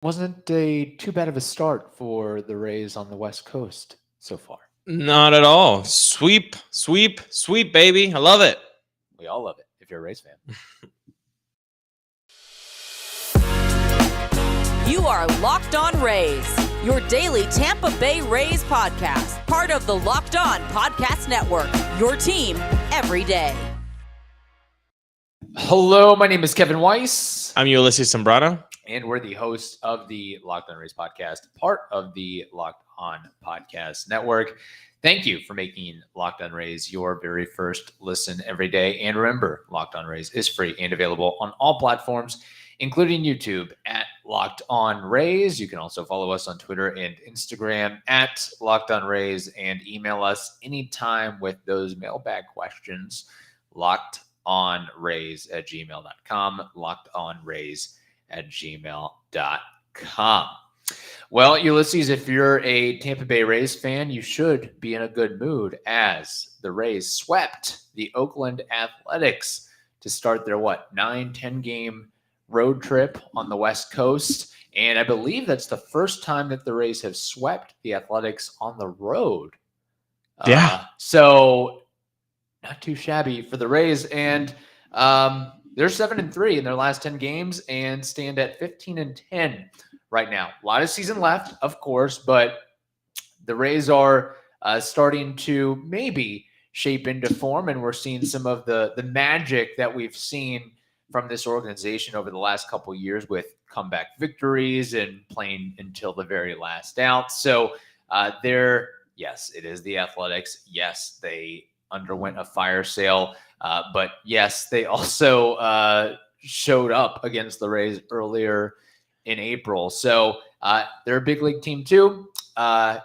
wasn't too bad of a start for the Rays on the West Coast so far. Not at all. Sweep, sweep, sweep, baby. I love it. We all love it if you're a Rays fan. You are Locked On Rays, your daily Tampa Bay Rays podcast, part of the Locked On Podcast Network, your team every day. Hello, my name is Kevin Weiss. I'm Ulises Sambrano. And we're the hosts of the Locked On Rays podcast, part of the Locked On Podcast Network. Thank you for making Locked On Rays your very first listen every day. And remember, Locked On Rays is free and available on all platforms, including YouTube at Locked On Rays. You can also follow us on Twitter and Instagram at Locked On Rays and email us anytime with those mailbag questions, lockedonrays@gmail.com, lockedonrays@gmail.com. Well, Ulises, if you're a Tampa Bay Rays fan, you should be in a good mood as the Rays swept the Oakland Athletics to start their, 9-10 game road trip on the West Coast. And I believe that's the first time that the Rays have swept the Athletics on the road. Yeah. So not too shabby for the Rays. And they're 7-3 in their last 10 games and stand at 15-10 right now. A lot of season left, of course, but the Rays are starting to maybe shape into form, and we're seeing some of the magic that we've seen from this organization over the last couple of years with comeback victories and playing until the very last out. So yes, it is the Athletics. Yes, they underwent a fire sale, but yes, they also showed up against the Rays earlier in April. So they're a big league team too. I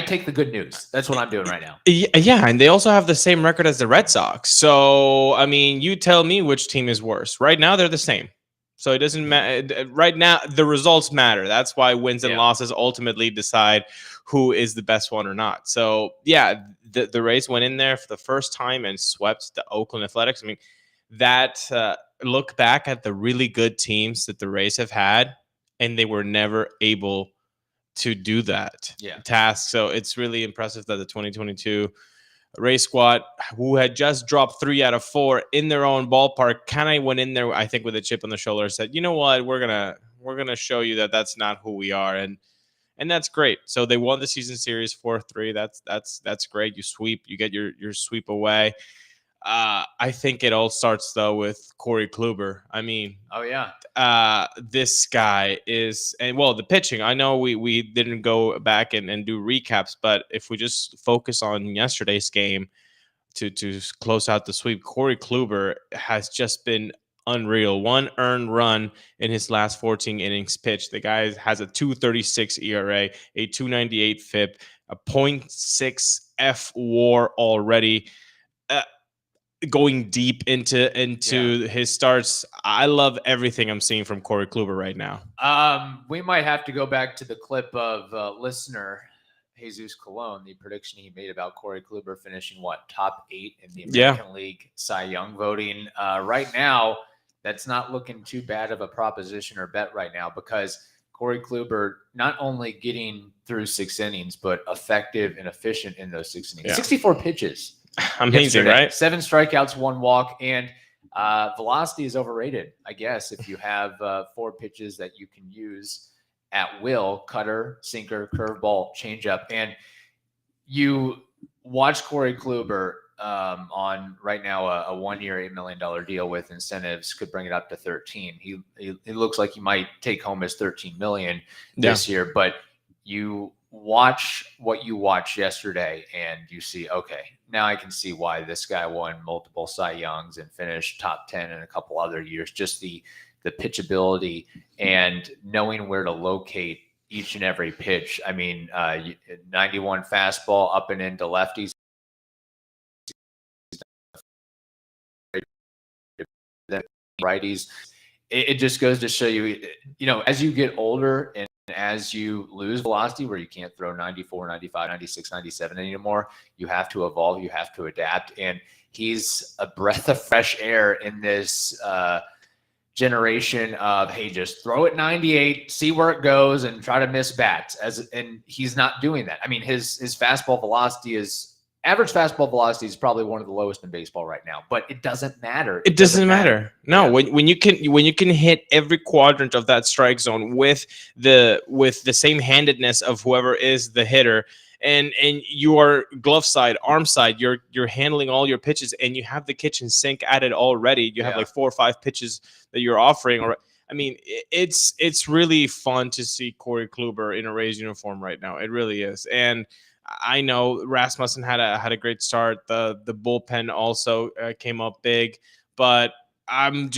take the good news. That's what I'm doing right now. Yeah, and they also have the same record as the Red Sox. So, I mean, you tell me which team is worse. Right now, they're the same. So it doesn't matter. Right now, the results matter. That's why wins and losses ultimately decide who is the best one or not. So, yeah, the Rays went in there for the first time and swept the Oakland Athletics. I mean, that look back at the really good teams that the Rays have had, and they were never able to do that task. So it's really impressive that the 2022 Rays squad, who had just dropped 3 out of 4 in their own ballpark, kind of went in there, I think, with a chip on the shoulder, said, you know what, we're gonna show you that that's not who we are, and that's great. So they won the season series 4-3. That's great. You sweep, you get your sweep away. I think it all starts though with Corey Kluber. I mean, this guy is, and well, the pitching. I know we didn't go back and do recaps, but if we just focus on yesterday's game to close out the sweep, Corey Kluber has just been unreal. 1 earned run in his last 14 innings pitched. The guy has a 2.36 ERA, a 2.98 FIP, a 0.6 F WAR already. Going deep into his starts. I love everything I'm seeing from Corey Kluber right now. We might have to go back to the clip of listener Jesus Colon, the prediction he made about Corey Kluber finishing top 8 in the American League Cy Young voting. Right now, that's not looking too bad of a proposition or bet right now, because Corey Kluber not only getting through 6 innings, but effective and efficient in those 6 innings. 64 pitches. Amazing, right? 7 strikeouts, 1 walk, and velocity is overrated, I guess, if you have 4 pitches that you can use at will: cutter, sinker, curveball, changeup. And you watch Corey Kluber on right now a 1-year, $8 million deal with incentives, could bring it up to 13. He looks like he might take home his 13 million this year, but you watch what you watched yesterday and you see, okay, now I can see why this guy won multiple Cy Youngs and finished top 10 in a couple other years. Just the pitchability and knowing where to locate each and every pitch. I mean, 91 fastball up and into lefties. Righties. It just goes to show you, as you get older and as you lose velocity, where you can't throw 94, 95, 96, 97 anymore, you have to evolve, you have to adapt. And he's a breath of fresh air in this generation of, hey, just throw it 98, see where it goes, and try to miss bats. And he's not doing that. I mean, his fastball velocity is average. Fastball velocity is probably one of the lowest in baseball right now, but it doesn't matter. It doesn't matter. No, when you can hit every quadrant of that strike zone with the same handedness of whoever is the hitter, and your glove side, arm side, you're handling all your pitches, and you have the kitchen sink at it already. You have like 4 or 5 pitches that you're offering. Or I mean, it's really fun to see Corey Kluber in a Rays uniform right now. It really is. And I know Rasmussen had a great start. The bullpen also came up big, but I'm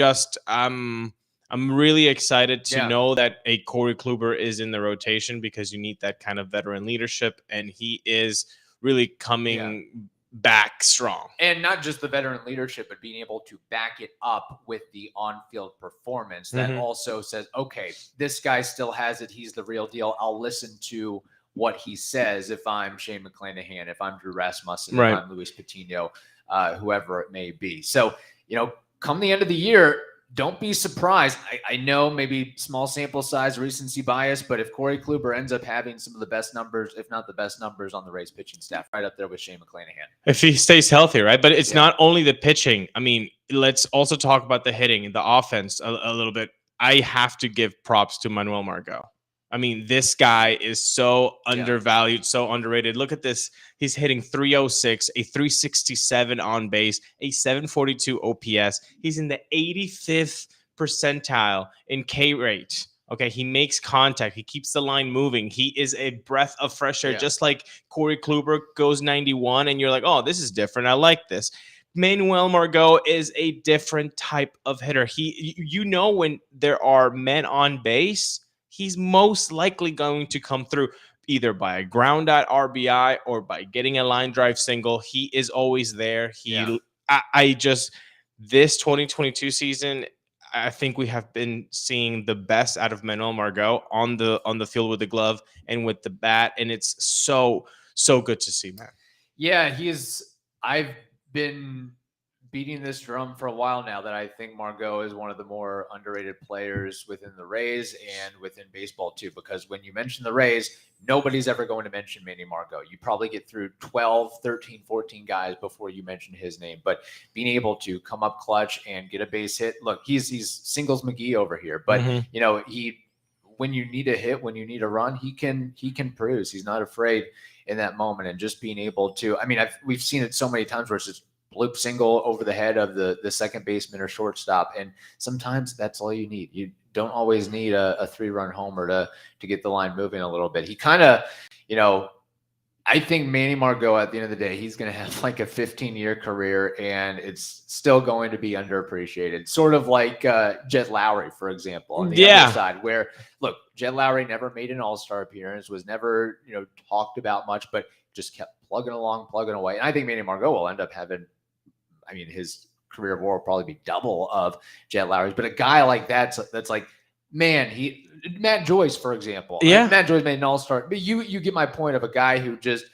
really excited to know that a Corey Kluber is in the rotation, because you need that kind of veteran leadership, and he is really coming back strong. And not just the veteran leadership, but being able to back it up with the on-field performance that also says, okay, this guy still has it. He's the real deal. I'll listen to what he says if I'm Shane McClanahan, if I'm Drew Rasmussen, if I'm Luis Patino, whoever it may be. So, come the end of the year, don't be surprised. I know maybe small sample size, recency bias, but if Corey Kluber ends up having some of the best numbers, if not the best numbers on the Rays pitching staff, right up there with Shane McClanahan. If he stays healthy, right? But it's not only the pitching. I mean, let's also talk about the hitting, the offense a little bit. I have to give props to Manuel Margot. I mean, this guy is so undervalued, so underrated. Look at this. He's hitting 306, a 367 on base, a 742 OPS. He's in the 85th percentile in K rate. Okay, he makes contact. He keeps the line moving. He is a breath of fresh air, just like Corey Kluber goes 91, and you're like, oh, this is different. I like this. Manuel Margot is a different type of hitter. When there are men on base, he's most likely going to come through either by a ground out RBI or by getting a line drive single. He is always there. This 2022 season, I think we have been seeing the best out of Manuel Margot on the field with the glove and with the bat, and it's so good to see, man. Yeah, I've been beating this drum for a while now that I think Margot is one of the more underrated players within the Rays and within baseball too, because when you mention the Rays, nobody's ever going to mention Manny Margot. You probably get through 12, 13, 14 guys before you mention his name, but being able to come up clutch and get a base hit. Look, he's Singles McGee over here, but when you need a hit, when you need a run, he can produce. He's not afraid in that moment, and just being able to, we've seen it so many times where it's just bloop single over the head of the second baseman or shortstop. And sometimes that's all you need. You don't always need a 3-run homer to get the line moving a little bit. He kind of, I think Manny Margot, at the end of the day, he's going to have like a 15-year career, and it's still going to be underappreciated. Sort of like Jet Lowry, for example, on the other side, where, look, Jet Lowry never made an all-star appearance, was never, talked about much, but just kept plugging along, plugging away. And I think Manny Margot will end up having, his career will probably be double of Jet Lowry's. But a guy like that's like, man, Matt Joyce, for example. Matt Joyce made an all-star. But you get my point of a guy who's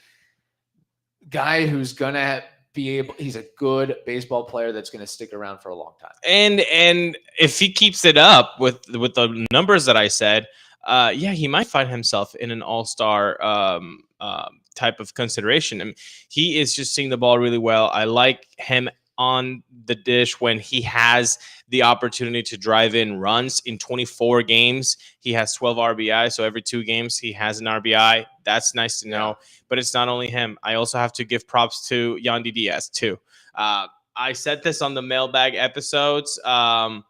going to be able, he's a good baseball player that's going to stick around for a long time. And if he keeps it up with the numbers that I said, he might find himself in an all-star type of consideration. He is just seeing the ball really well. I like him on the dish when he has the opportunity to drive in runs. In 24 games, he has 12 RBI. So every 2 games, he has an RBI. That's nice to know. But it's not only him. I also have to give props to Yandy Diaz, too. I said this on the mailbag episodes from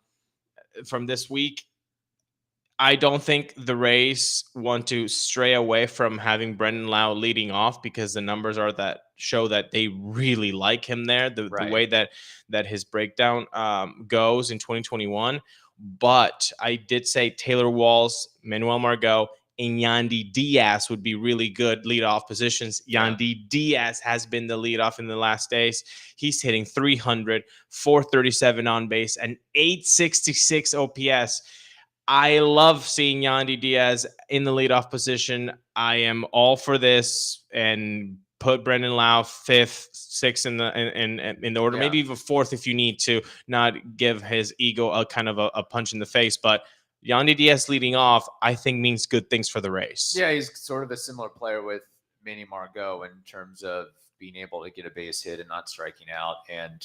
this week. I don't think the Rays want to stray away from having Brendan Lau leading off, because the numbers are that show that they really like him there, the way that his breakdown goes in 2021. But I did say Taylor Walls, Manuel Margot, and Yandy Diaz would be really good leadoff positions. Yandy Diaz has been the leadoff in the last days. He's hitting 300, 437 on base, and 866 OPS. I love seeing Yandy Diaz in the leadoff position. I am all for this, and put Brendan Lau 5th, 6th in the order, maybe even 4th if you need to, not give his ego a kind of a punch in the face. But Yandy Diaz leading off, I think, means good things for the Rays. Yeah, he's sort of a similar player with Manuel Margot in terms of being able to get a base hit and not striking out, and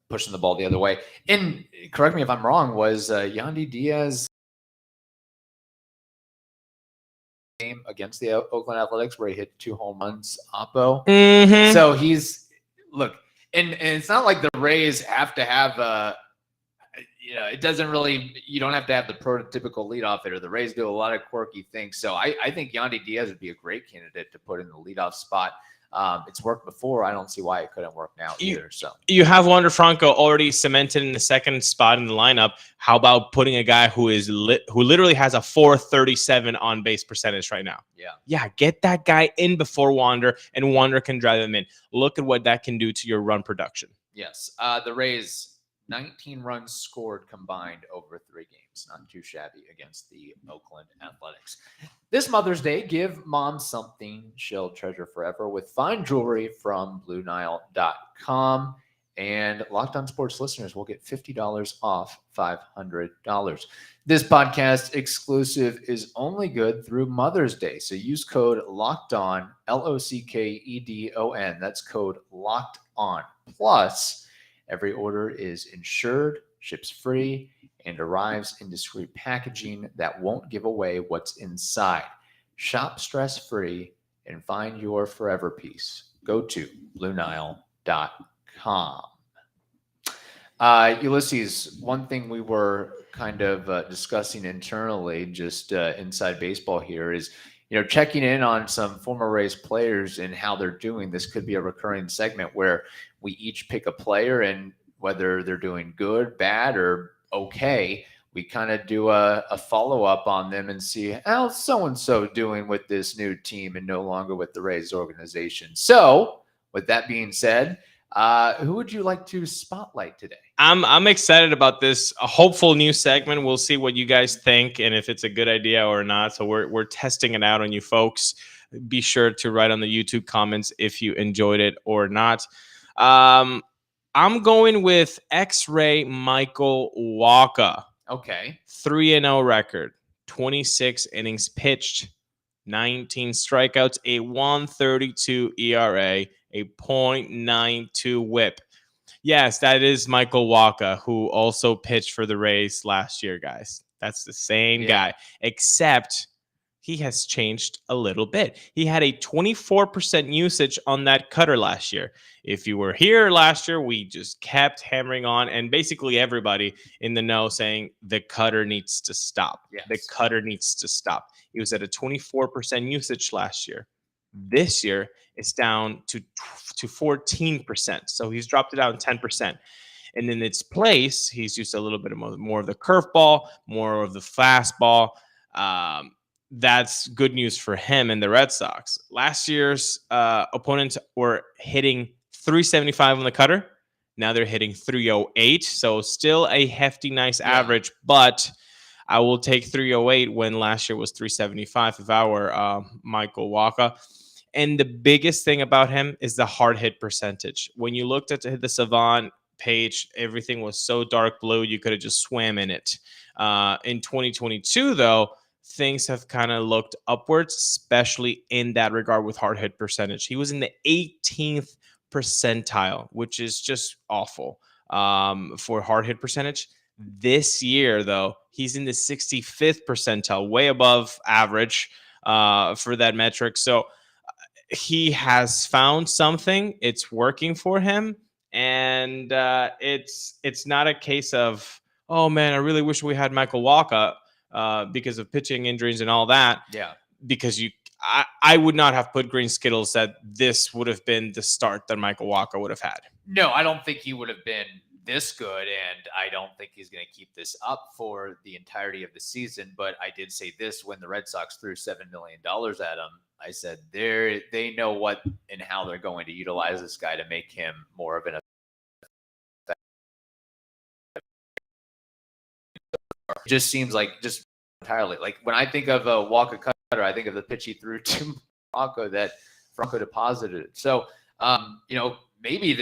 pushing the ball the other way. And correct me if I'm wrong, was Yandy Diaz game against the Oakland Athletics where he hit 2 home runs, Oppo? Mm-hmm. So he's and it's not like the Rays have to have it doesn't really, you don't have to have the prototypical leadoff hitter. The Rays do a lot of quirky things. So I think Yandy Diaz would be a great candidate to put in the leadoff spot. It's worked before. I don't see why it couldn't work now either. So you have Wander Franco already cemented in the 2nd spot in the lineup. How about putting a guy who literally has a .437 on base percentage right now? Yeah, get that guy in before Wander, and Wander can drive him in. Look at what that can do to your run production. Yes, the Rays, 19 runs scored combined over 3 games. Not too shabby against the Oakland Athletics. This Mother's Day, give mom something she'll treasure forever with fine jewelry from BlueNile.com. And Locked On Sports listeners will get $50 off $500. This podcast exclusive is only good through Mother's Day. So use code LOCKEDON, LOCKEDON. That's code LOCKEDON. Plus, every order is insured, ships free, and arrives in discreet packaging that won't give away what's inside. Shop stress-free and find your forever piece. Go to BlueNile.com. Ulises, one thing we were kind of discussing internally, just inside baseball here, is checking in on some former Rays players and how they're doing. This could be a recurring segment where we each pick a player, and whether they're doing good, bad, or okay, we kind of do a follow-up on them and see how so-and-so doing with this new team and no longer with the Rays organization. So with that being said, who would you like to spotlight today? I'm excited about this, a hopeful new segment. We'll see what you guys think and if it's a good idea or not. So we're testing it out on you folks. Be sure to write on the YouTube comments if you enjoyed it or not. I'm going with X-Ray Michael Wacha. Okay. 3-0 record, 26 innings pitched, 19 strikeouts, a 1.32 ERA, a .92 whip. Yes, that is Michael Wacha, who also pitched for the Rays last year, guys. That's the same guy, except he has changed a little bit. He had a 24% usage on that cutter last year. If you were here last year, we just kept hammering on, and basically everybody in the know saying the cutter needs to stop. Yes. The cutter needs to stop. He was at a 24% usage last year. This year, it's down to 14%. So he's dropped it down 10%. And in its place, he's used a little bit more of the curveball, more of the fastball. That's good news for him and the Red Sox. Last year's opponents were hitting 375 on the cutter. Now they're hitting 308. So still a hefty, nice average. But I will take 308 when last year was 375 if I were Michael Wacha. And the biggest thing about him is the hard hit percentage. When you looked at the Savant page, everything was so dark blue, you could have just swam in it. In 2022, though, things have kind of looked upwards, especially in that regard with hard hit percentage. He was in the 18th percentile, which is just awful for hard hit percentage. This year, though, he's in the 65th percentile, way above average for that metric. So he has found something. It's working for him. And it's not a case of, oh, man, I really wish we had Michael Wacha because of pitching injuries and all that. Yeah. Because I would not have put green skittles that this would have been the start that Michael Wacha would have had. No, I don't think he would have been this good, and I don't think he's going to keep this up for the entirety of the season. But I did say this when the Red Sox threw $7 million at him. I said they know what and how they're going to utilize this guy to make him more of an effect. It just seems like just entirely like when I think of a Wacha cutter, I think of the pitch he threw to Franco deposited. So, maybe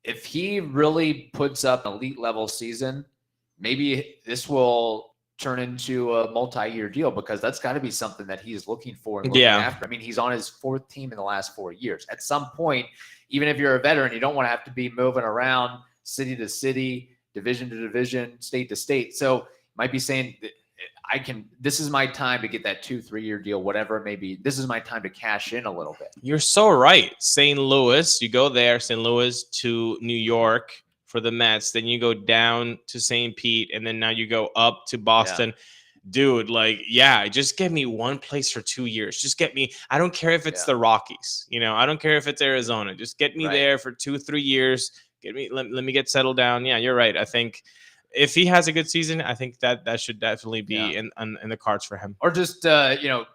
if he really puts up an elite level season, maybe this will turn into a multi-year deal, because that's got to be something that he's looking for and looking after. I mean, he's on his 4th team in the last 4 years. At some point, even if you're a veteran, you don't want to have to be moving around city to city, division to division, state to state. So you might be saying, this is my time to get that 2-3 year deal, whatever it may be. This is my time to cash in a little bit. You're so right. St. Louis, you go there, St. Louis to New York for the Mets, then you go down to St. Pete, and then now you go up to Boston. Dude, just get me one place for 2 years. Just get me. I don't care if it's the Rockies. I don't care if it's Arizona. Just get me there for 2-3 years. Let me get settled down. Yeah, you're right. I think if he has a good season, I think that should definitely be in the cards for him. Or just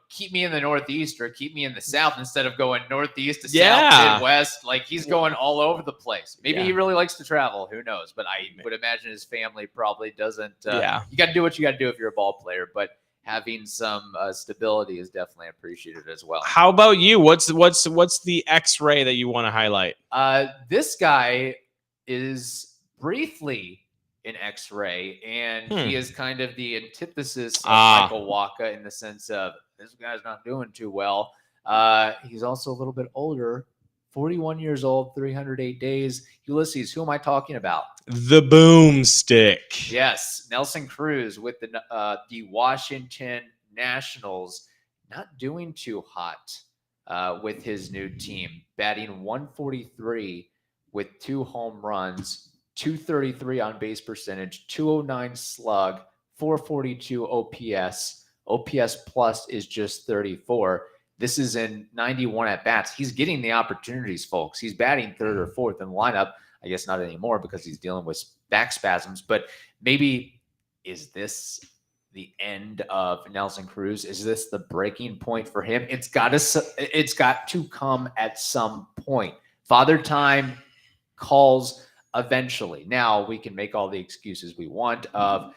keep me in the Northeast or keep me in the South instead of going Northeast to South, Midwest. Like, he's going all over the place. Maybe he really likes to travel. Who knows? But I would imagine his family probably doesn't. You got to do what you got to do if you're a ball player. But having some stability is definitely appreciated as well. How about you? What's the X-ray that you want to highlight? This guy is briefly an X-ray, and he is kind of the antithesis of Michael Wacha in the sense of, this guy's not doing too well. He's also a little bit older, 41 years old, 308 days. Ulises, who am I talking about? The boomstick. Yes, Nelson Cruz with the Washington Nationals, not doing too hot with his new team, batting 143 with 2 home runs, 233 on base percentage, 209 slug, 442 OPS. OPS plus is just 34. This is in 91 at bats. He's getting the opportunities, folks. He's batting 3rd or 4th in the lineup. I guess not anymore because he's dealing with back spasms. But maybe, is this the end of Nelson Cruz? Is this the breaking point for him? It's got to come at some point. Father Time calls eventually. Now, we can make all the excuses we want of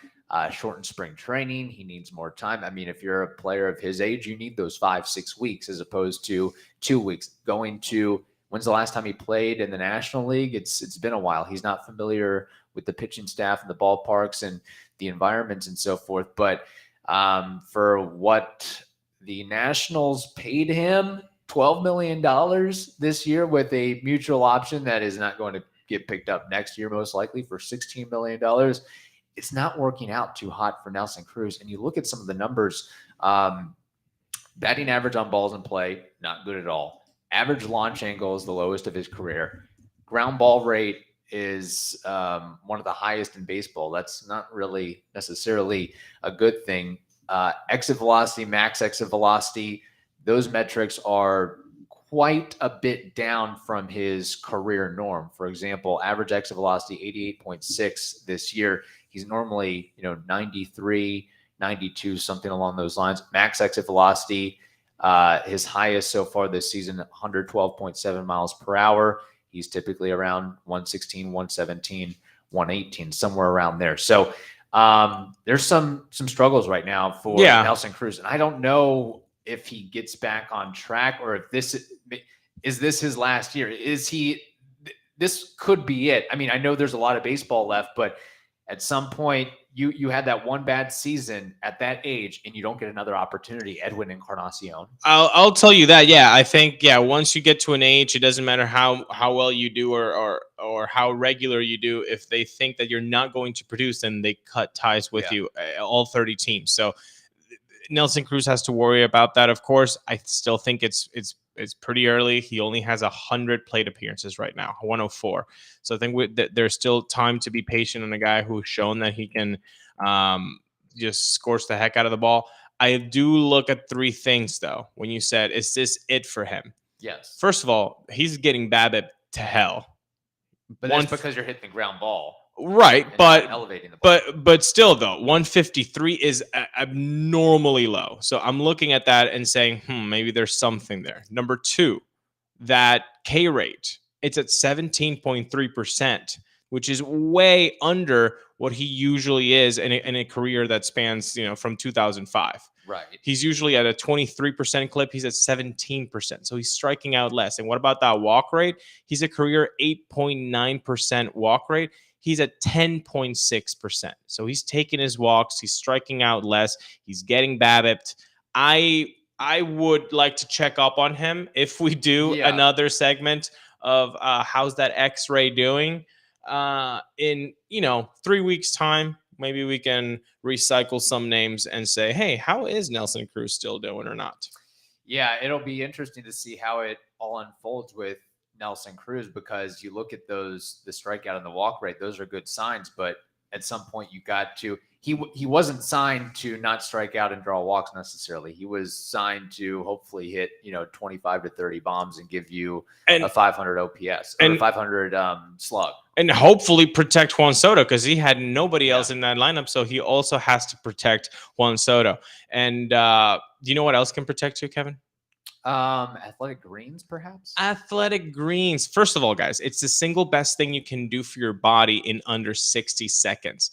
shortened spring training. He needs more time. I mean, if you're a player of his age, you need those 5-6 weeks as opposed to 2 weeks. When's the last time he played in the National League? It's been a while. He's not familiar with the pitching staff and the ballparks and the environments and so forth. But for what the Nationals paid him, $12 million this year with a mutual option that is not going to get picked up next year, most likely, for $16 million. It's not working out too hot for Nelson Cruz. And you look at some of the numbers, batting average on balls in play, not good at all. Average launch angle is the lowest of his career. Ground ball rate is one of the highest in baseball. That's not really necessarily a good thing. Exit velocity, max exit velocity, those metrics are quite a bit down from his career norm. For example, average exit velocity 88.6 this year. He's normally 93, 92, something along those lines. Max exit velocity, his highest so far this season, 112.7 miles per hour. He's typically around 116, 117, 118, somewhere around there. So there's some struggles right now for Nelson Cruz, and I don't know if he gets back on track or if this his last year. This could be it. I mean, I know there's a lot of baseball left, but at some point you had that one bad season at that age and you don't get another opportunity. Edwin Encarnacion. I'll tell you that. Yeah, I think, once you get to an age, it doesn't matter how well you do or how regular you do. If they think that you're not going to produce, then they cut ties with you, all 30 teams. So Nelson Cruz has to worry about that. Of course, I still think it's pretty early. He only has 100 plate appearances right now, 104. So I think there's still time to be patient on a guy who's shown that he can just scorch the heck out of the ball. I do look at 3 things, though. When you said, is this it for him? Yes. First of all, he's getting BABIP to hell. But that's because you're hitting the ground ball. Right, but elevating the ball. but still, though, 153 is abnormally low. So I'm looking at that and saying, maybe there's something there. Number 2, that K rate, it's at 17.3%, which is way under what he usually is in a career that spans, from 2005. Right. He's usually at a 23% clip. He's at 17%. So he's striking out less. And what about that walk rate? He's a career 8.9% walk rate. He's at 10.6%. So he's taking his walks. He's striking out less. He's getting BABIP'd. I would like to check up on him if we do another segment of how's that X-ray doing in 3 weeks time. Maybe we can recycle some names and say, hey, how is Nelson Cruz still doing or not? Yeah, it'll be interesting to see how it all unfolds with Nelson Cruz, because you look at the strikeout and the walk rate, those are good signs, but at some point you got to, he wasn't signed to not strike out and draw walks necessarily. He was signed to hopefully hit, 25 to 30 bombs and give you a 500 OPS or a 500 slug. And hopefully protect Juan Soto, because he had nobody else in that lineup. So he also has to protect Juan Soto. And do you know what else can protect you, Kevin? Athletic Greens, perhaps? Athletic Greens. First of all, guys, it's the single best thing you can do for your body in under 60 seconds.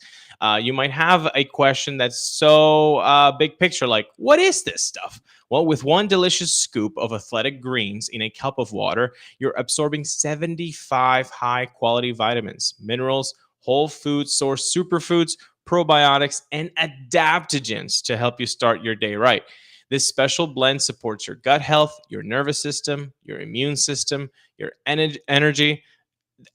You might have a question that's so big picture, like, what is this stuff? Well, with one delicious scoop of Athletic Greens in a cup of water, you're absorbing 75 high-quality vitamins, minerals, whole food source superfoods, probiotics, and adaptogens to help you start your day right. This special blend supports your gut health, your nervous system, your immune system, your energy,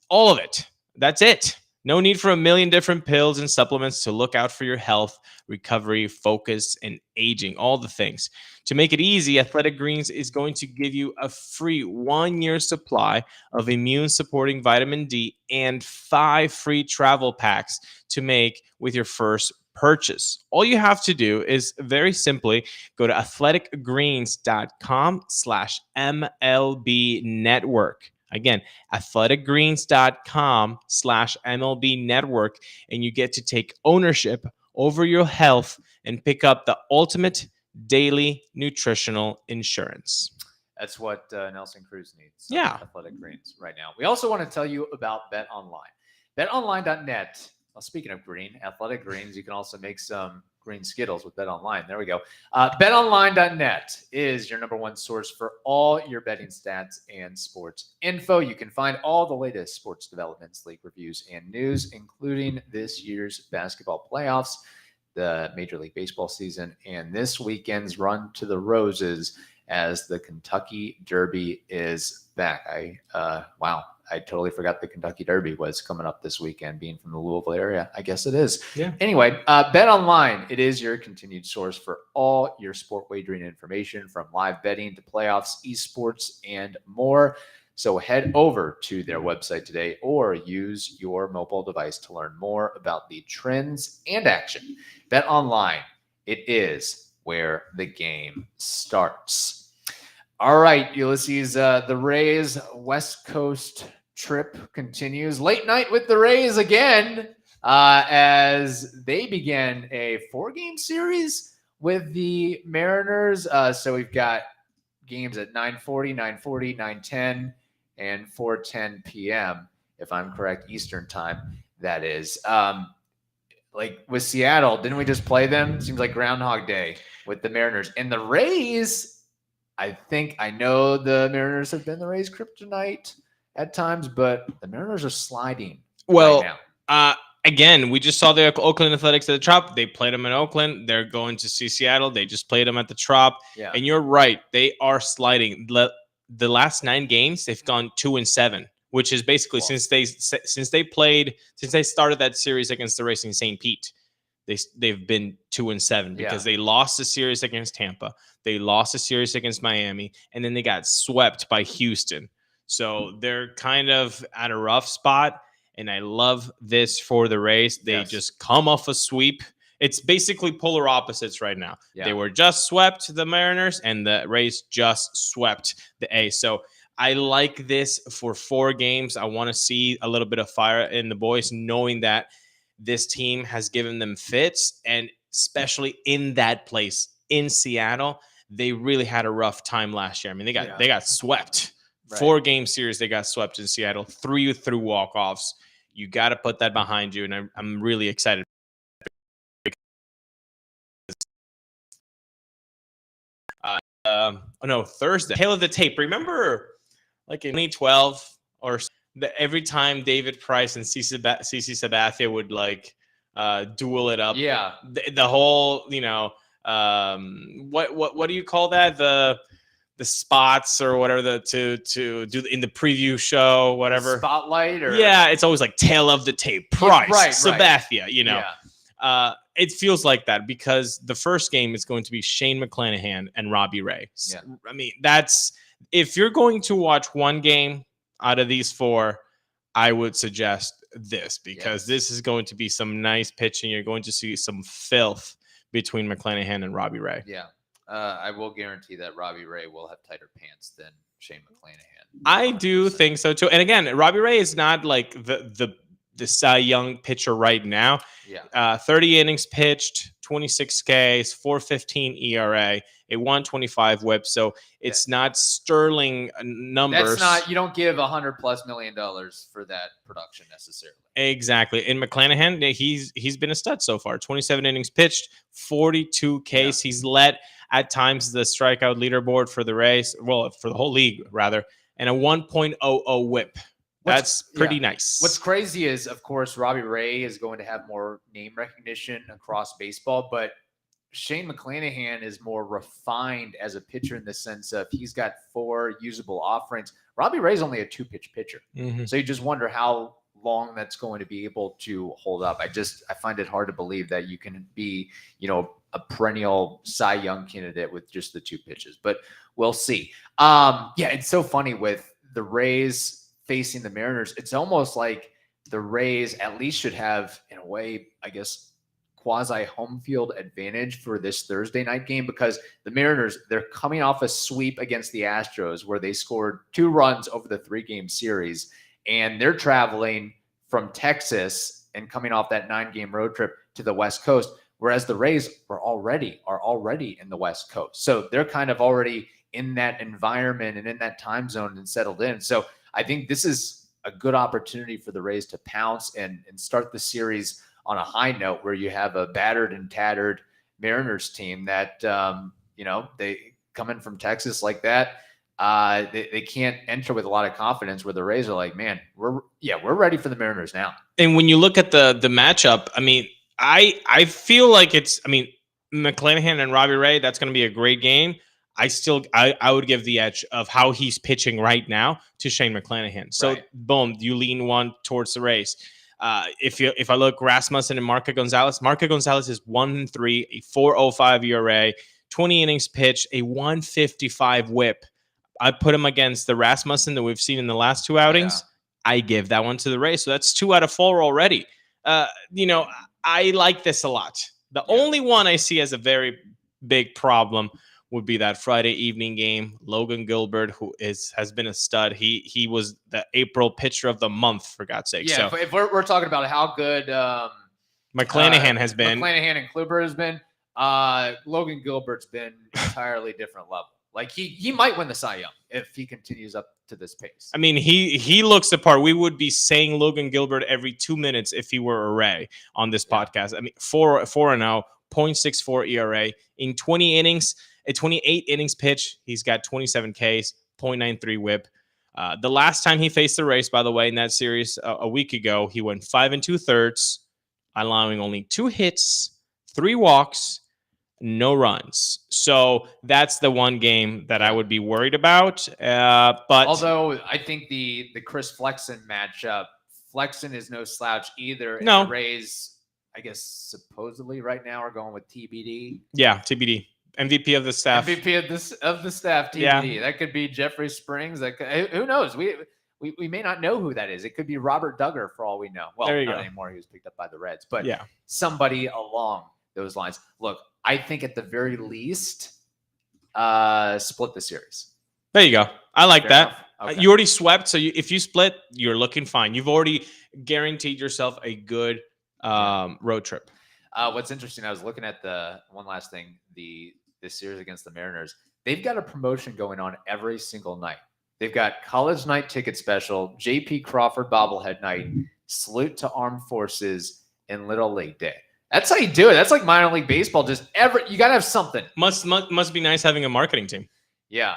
all of it. That's it. No need for a million different pills and supplements to look out for your health, recovery, focus, and aging, all the things. To make it easy, Athletic Greens is going to give you a free 1-year supply of immune-supporting vitamin D and 5 free travel packs to make with your first purchase. All you have to do is very simply go to athleticgreens.com/MLB network. Again, athleticgreens.com/MLB network, and you get to take ownership over your health and pick up the ultimate daily nutritional insurance. That's what Nelson Cruz needs. Yeah. Athletic Greens right now. We also want to tell you about BetOnline. BetOnline.net. Well, speaking of green, Athletic Greens, you can also make some green Skittles with BetOnline. There we go. BetOnline.net is your number one source for all your betting stats and sports info. You can find all the latest sports developments, league reviews, and news, including this year's basketball playoffs, the Major League Baseball season, and this weekend's run to the Roses as the Kentucky Derby is back. I totally forgot the Kentucky Derby was coming up this weekend, being from the Louisville area. I guess it is. Yeah. Anyway, BetOnline, it is your continued source for all your sport wagering information, from live betting to playoffs, esports, and more. So head over to their website today or use your mobile device to learn more about the trends and action. BetOnline, it is where the game starts. All right, Ulises, the Rays West Coast trip continues. Late night with the Rays again as they begin a 4-game series with the Mariners. So we've got games at 9:40, 9:10, and 4:10 p.m., if I'm correct, Eastern time, that is. Like with Seattle, didn't we just play them? Seems like Groundhog Day with the Mariners. And the Rays, I know the Mariners have been the Rays' kryptonite at times, but the Mariners are sliding right now. Again, we just saw the Oakland Athletics at the Trop. They played them in Oakland. They're going to see Seattle. They just played them at the Trop. Yeah. And you're right. They are sliding. The last 9 games, they've gone 2-7, which is basically since they started that series against the Racing St. Pete. They've been 2-7 because they lost a series against Tampa. They lost a series against Miami, and then they got swept by Houston. So they're kind of at a rough spot, and I love this for the Rays. They just come off a sweep. It's basically polar opposites right now. Yeah. They were just swept, the Mariners, and the Rays just swept the A's. So I like this for 4 games. I want to see a little bit of fire in the boys, knowing that this team has given them fits, and especially in that place in Seattle, they really had a rough time last year. I mean, they got swept. Right. 4-game series, they got swept in Seattle, 3 through walk-offs. You got to put that behind you, and I'm really excited. Thursday. Tale of the tape. Remember, like in 2012 or every time David Price and CC Sabathia would like duel it up. Yeah. The whole, what do you call that? The spots or whatever to do in the preview show, whatever. Spotlight or it's always like Tale of the Tape. Price, Sabathia, Yeah. It feels like that because the first game is going to be Shane McClanahan and Robbie Ray. Yeah. I mean, if you're going to watch one game out of these four, I would suggest this because this is going to be some nice pitching. You're going to see some filth between McClanahan and Robbie Ray. Yeah. I will guarantee that Robbie Ray will have tighter pants than Shane McClanahan. I do think so too. And again, Robbie Ray is not like the Cy Young pitcher right now. Yeah. 30 innings pitched, 26 Ks, 4.15 ERA, a 1.25 WHIP. So it's not sterling numbers. You don't give $100+ million for that production necessarily. Exactly. And McClanahan, he's been a stud so far. 27 innings pitched, 42 Ks. Yeah. He's led at times the strikeout leaderboard for the Rays, well, for the whole league rather, and a 1.00 WHIP. That's pretty nice. What's crazy is, of course, Robbie Ray is going to have more name recognition across baseball, but Shane McClanahan is more refined as a pitcher in the sense of he's got 4 usable offerings. Robbie Ray's only a 2-pitch pitcher. Mm-hmm. So you just wonder how long that's going to be able to hold up. I find it hard to believe that you can be, a perennial Cy Young candidate with just the 2 pitches, but we'll see. It's so funny with the Rays facing the Mariners. It's almost like the Rays at least should have, in a way, I guess, quasi home field advantage for this Thursday night game because the Mariners, they're coming off a sweep against the Astros where they scored 2 runs over the 3-game series, and they're traveling from Texas and coming off that 9-game road trip to the West Coast, whereas the Rays are already in the West Coast. So they're kind of already in that environment and in that time zone and settled in. So I think this is a good opportunity for the Rays to pounce and start the series on a high note where you have a battered and tattered Mariners team that, they come in from Texas like that. They can't enter with a lot of confidence where the Rays are like, man, we're ready for the Mariners now. And when you look at the matchup, I mean, I feel like McClanahan and Robbie Ray, that's going to be a great game. I would give the edge of how he's pitching right now to Shane McClanahan. So boom, you lean one towards the Rays. If I look Rasmussen and Marco Gonzalez is 1-3, a 4.05 ERA, 20 innings pitched, a 1.55 WHIP. I put him against the Rasmussen that we've seen in the last 2 outings. Yeah. I give that one to the Rays. So that's 2 out of 4 already. I like this a lot. The only one I see as a very big problem would be that Friday evening game. Logan Gilbert, who has been a stud. He was the April pitcher of the month, for God's sake. Yeah, so if we're talking about how good McClanahan has been. McClanahan and Kluber has been. Logan Gilbert's been entirely different level. Like he might win the Cy Young if he continues up to this pace. I mean, he looks the part. We would be saying Logan Gilbert every 2 minutes if he were a Ray on this podcast. I mean, 4-0, 0.64 ERA in 20 innings. A 28 innings pitch, he's got 27 Ks, 0.93 WHIP. The last time he faced the Rays, by the way, in that series a week ago, he went 5 2/3, allowing only 2 hits, 3 walks, no runs. So that's the one game that I would be worried about. But although I think the Chris Flexen matchup, Flexen is no slouch either. No. And the Rays, I guess, supposedly right now are going with TBD. Yeah, TBD. MVP of the staff. MVP of the staff. TBD. Yeah. That could be Jeffrey Springs. Who knows? We may not know who that is. It could be Robert Duggar for all we know. Well, not anymore. He was picked up by the Reds, but somebody along those lines. Look, I think at the very least, split the series. There you go. I like Fair that. Okay. You already swept, so if you split, you're looking fine. You've already guaranteed yourself a good road trip. What's interesting, I was looking at one last thing, this series against the Mariners. They've got a promotion going on every single night. They've got college night ticket special, JP Crawford bobblehead night. Salute to Armed Forces in Little League Day. That's how you do it. That's like minor league baseball. You got to have something. Must be nice having a marketing team. Yeah.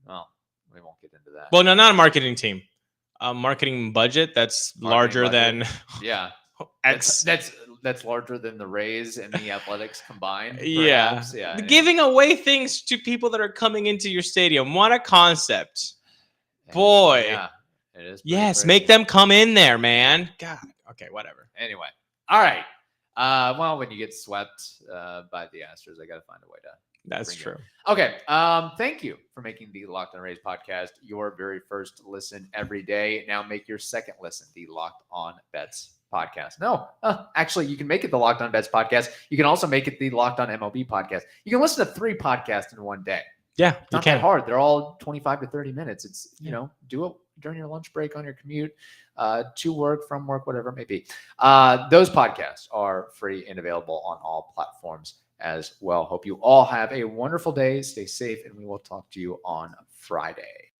Well, we won't get into that. Well, no, not a marketing team. A marketing budget that's larger than yeah. X. That's larger than the Rays and the Athletics combined. Yeah. Yeah. Giving away things to people that are coming into your stadium. What a concept. Boy. Yeah. It is. Yes, crazy. make them come in there, man. God. Okay, whatever. Anyway. All right. Well, when you get swept by the Astros, I got to find a way to. That's true. Okay. Thank you for making the Locked On Rays podcast your very first listen every day. Now make your second listen the Locked On Bets podcast. No, actually, you can make it the Locked On Bets podcast. You can also make it the Locked On MLB podcast. You can listen to 3 podcasts in one day. Yeah, Not that hard. They're all 25 to 30 minutes. It's, do it during your lunch break, on your commute, to work, from work, whatever it may be. Those podcasts are free and available on all platforms as well. Hope you all have a wonderful day. Stay safe, and we will talk to you on Friday.